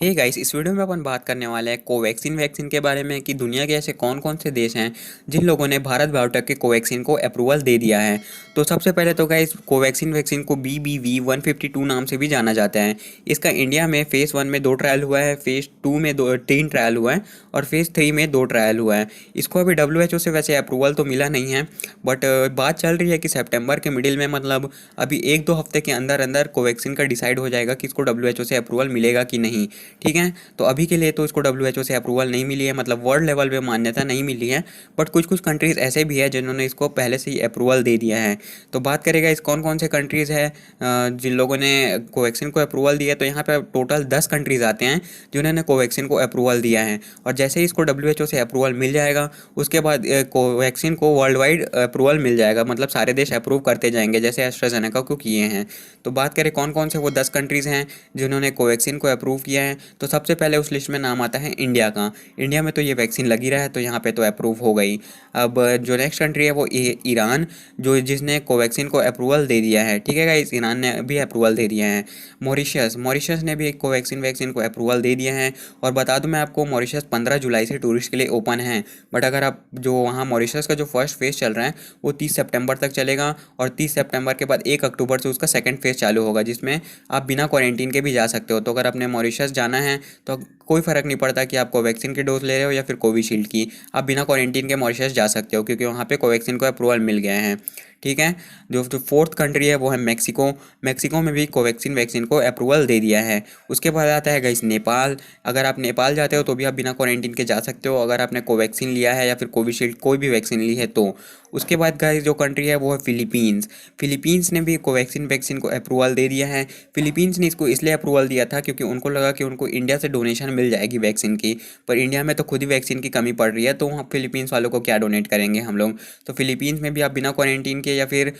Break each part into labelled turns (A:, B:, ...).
A: Hey guys, इस video में अपन बात करने वाले हैं कोवैक्सीन वैक्सीन के बारे में कि दुनिया के ऐसे कौन कौन से देश हैं जिन लोगों ने भारत बायोटेक के कोवैक्सीन को अप्रूवल दे दिया है। तो सबसे पहले तो गाइस, कोवैक्सीन वैक्सीन को BBV-152 नाम से भी जाना जाता है। इसका इंडिया में फेज़ 1 में 2 ट्रायल हुआ है, फेज़ 2 में 3 ट्रायल हुआ है और फेज़ 3 में 2 ट्रायल हुआ है। इसको अभी WHO से वैसे अप्रूवल तो मिला नहीं है, बट बात चल रही है कि सितंबर के मिडिल में, मतलब अभी 1-2 हफ्ते के अंदर अंदर कोवैक्सीन का डिसाइड हो जाएगा कि इसको WHO से अप्रूवल मिलेगा कि नहीं। ठीक है, तो अभी के लिए तो इसको WHO से अप्रूवल नहीं मिली है, मतलब वर्ल्ड लेवल पे मान्यता नहीं मिली है। बट कुछ कुछ कंट्रीज़ ऐसे भी है जिन्होंने इसको पहले से ही अप्रूवल दे दिया है। तो बात करेगा इस कौन कौन से कंट्रीज़ है जिन लोगों ने कोवैक्सीन को अप्रूवल दिया। तो यहाँ पे टोटल 10 कंट्रीज़ आते हैं जिन्होंने कोवैक्सीन को अप्रूवल दिया है। और जैसे ही इसको WHO से अप्रूवल मिल जाएगा, उसके बाद कोवैक्सीन को वर्ल्ड वाइड अप्रूवल मिल जाएगा, मतलब सारे देश अप्रूव करते जाएंगे जैसे एस्ट्राजेनेका को किए हैं। तो बात करें कौन कौन से वो 10 कंट्रीज़ हैं जिन्होंने कोवैक्सीन को अप्रूव किया है, तो सबसे पहले उस लिस्ट में नाम आता है इंडिया का। इंडिया में तो ये वैक्सीन लगी रहा है, तो यहाँ पे तो अप्रूव हो गई। अब जो नेक्स्ट कंट्री है वो ईरान, जो जिसने कोवैक्सीन को अप्रूवल दे दिया है। ठीक है गाइस, ईरान ने भी अप्रूवल दे दिया है। मॉरिशस मॉरिशस ने भी कोवैक्सीन वैक्सीन को अप्रूवल दे दिया है। और बता दूं मैं आपको, मॉरिशस 15 जुलाई से टूरिस्ट के लिए ओपन है। बट अगर आप जो वहाँ मॉरिशस का जो फर्स्ट फेज़ चल रहा है वो 30 सितंबर तक चलेगा, और 30 सितंबर के बाद 1 अक्टूबर से उसका सेकंड फेज़ चालू होगा, जिसमें आप बिना क्वारंटीन के भी जा सकते हो। तो अगर आपने मॉरिशस जाना है तो कोई फ़र्क नहीं पड़ता कि आप कोवैक्सीन की डोज ले रहे हो या फिर कोविशील्ड की, आप बिना क्वारंटीन के मॉरिशस जा सकते हो क्योंकि वहाँ पे कोवैक्सीन को अप्रूवल मिल गए हैं। ठीक है, जो फोर्थ कंट्री है वो है मेक्सिको। मेक्सिको में भी कोवैक्सीन वैक्सीन को अप्रूवल दे दिया है। उसके बाद आता है गाइस नेपाल। अगर आप नेपाल जाते हो तो भी आप बिना क्वारंटीन के जा सकते हो, अगर आपने कोवैक्सीन लिया है या फिर कोविशील्ड कोई भी वैक्सीन ली है तो। उसके बाद गाइस जो कंट्री है वो है फिलीपींस। फिलीपींस ने भी कोवैक्सीन वैक्सीन को अप्रूवल दे दिया है। फिलीपींस ने इसको इसलिए अप्रूवल दिया था क्योंकि उनको लगा कि उनको इंडिया से डोनेशन मिल जाएगी वैक्सीन की, पर इंडिया में तो खुद ही वैक्सीन की कमी पड़ रही है, तो वहाँ फिलीपींस वालों को क्या डोनेट करेंगे हम लोग। तो फिलीपींस में भी आप बिना क्वारंटीन के या फिर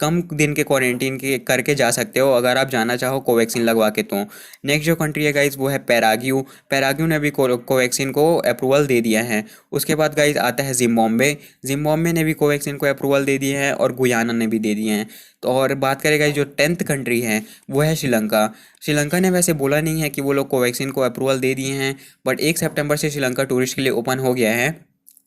A: कम दिन के क्वारंटीन के करके जा सकते हो अगर आप जाना चाहो कोवैक्सीन लगवा के। तो नेक्स्ट जो कंट्री है गाइज वो है पैराग्यू। पैराग्यू ने भी कोवैक्सीन को अप्रूवल दे दिया है। उसके बाद गाइज आता है जिम्बाब्वे। जिम्बाब्वे ने भी कोवैक्सीन को अप्रूवल दे दिए हैं और गुयाना ने भी दे दिए हैं। तो और बात करेगा जो 10th कंट्री है वो है श्रीलंका। श्रीलंका ने वैसे बोला नहीं है कि वो लोग कोवैक्सीन को अप्रूवल दे दिए हैं, बट 1 सितंबर से श्रीलंका टूरिस्ट के लिए ओपन हो गया है।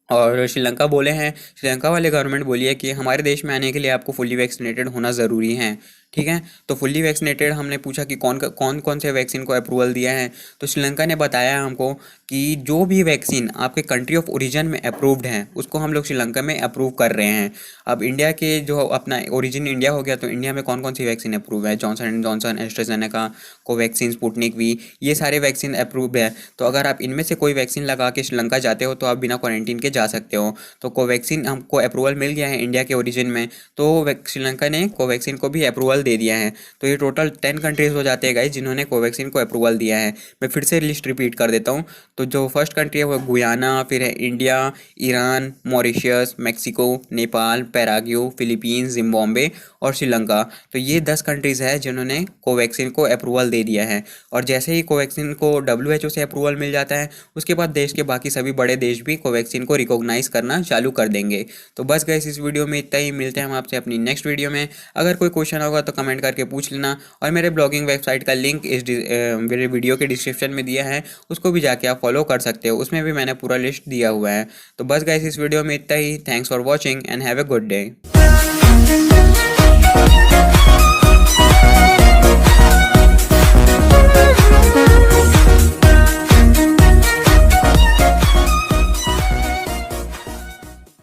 A: और श्रीलंका बोले हैं, श्रीलंका वाले गवर्नमेंट बोली है कि हमारे देश में आने के लिए आपको फुल्ली वैक्सीनेटेड होना ज़रूरी है। ठीक है, तो फुल्ली वैक्सीनेटेड हमने पूछा कि कौन कौन से वैक्सीन को अप्रूवल दिया है, तो श्रीलंका ने बताया हमको कि जो भी वैक्सीन आपके कंट्री ऑफ ओरिजिन में अप्रूव्ड है उसको हम लोग श्रीलंका में अप्रूव कर रहे हैं। अब इंडिया के जो अपना ओरिजिन इंडिया हो गया, तो इंडिया में कौन कौन सी वैक्सीन अप्रूव है, Johnson and Johnson, AstraZeneca, Covaxin, Sputnik V, ये सारे वैक्सीन अप्रूव है। तो अगर आप इनमें से कोई वैक्सीन लगा के श्रीलंका जाते हो तो आप बिना क्वारंटीन के जा सकते हो। तो कोवैक्सीन हमको अप्रूवल मिल गया है इंडिया के ओरिजिन में, तो श्रीलंका ने कोवैक्सीन को भी अप्रूवल दे दिया है। तो ये टोटल 10 कंट्रीज़ हो जाते हैं गाइस जिन्होंने कोवैक्सीन को अप्रूवल दिया है। मैं फिर से लिस्ट रिपीट कर देता हूँ। तो जो फर्स्ट कंट्री है वो गुयाना, फिर है India, Iran, Mauritius, Mexico, Nepal, Paraguay, Philippines, Zimbabwe और श्रीलंका। तो ये 10 कंट्रीज़ है जिन्होंने कोवैक्सीन को अप्रूवल दे दिया है। और जैसे ही कोवैक्सीन को WHO से अप्रूवल मिल जाता है, उसके बाद देश के बाकी सभी बड़े देश भी कोवैक्सीन को रिकॉग्नाइज करना चालू कर देंगे। तो बस गाइस, इस वीडियो में इतना ही। मिलते हैं हम आपसे अपनी नेक्स्ट वीडियो में। अगर कोई क्वेश्चन होगा तो कमेंट करके पूछ लेना, और मेरे ब्लॉगिंग वेबसाइट का लिंक मेरे वीडियो के डिस्क्रिप्शन में दिया है, उसको भी जाके आप फॉलो कर सकते हो, उसमें भी मैंने पूरा लिस्ट दिया हुआ है। तो बस गाइस, इस वीडियो में इतना ही। Thanks for watching and have a good day.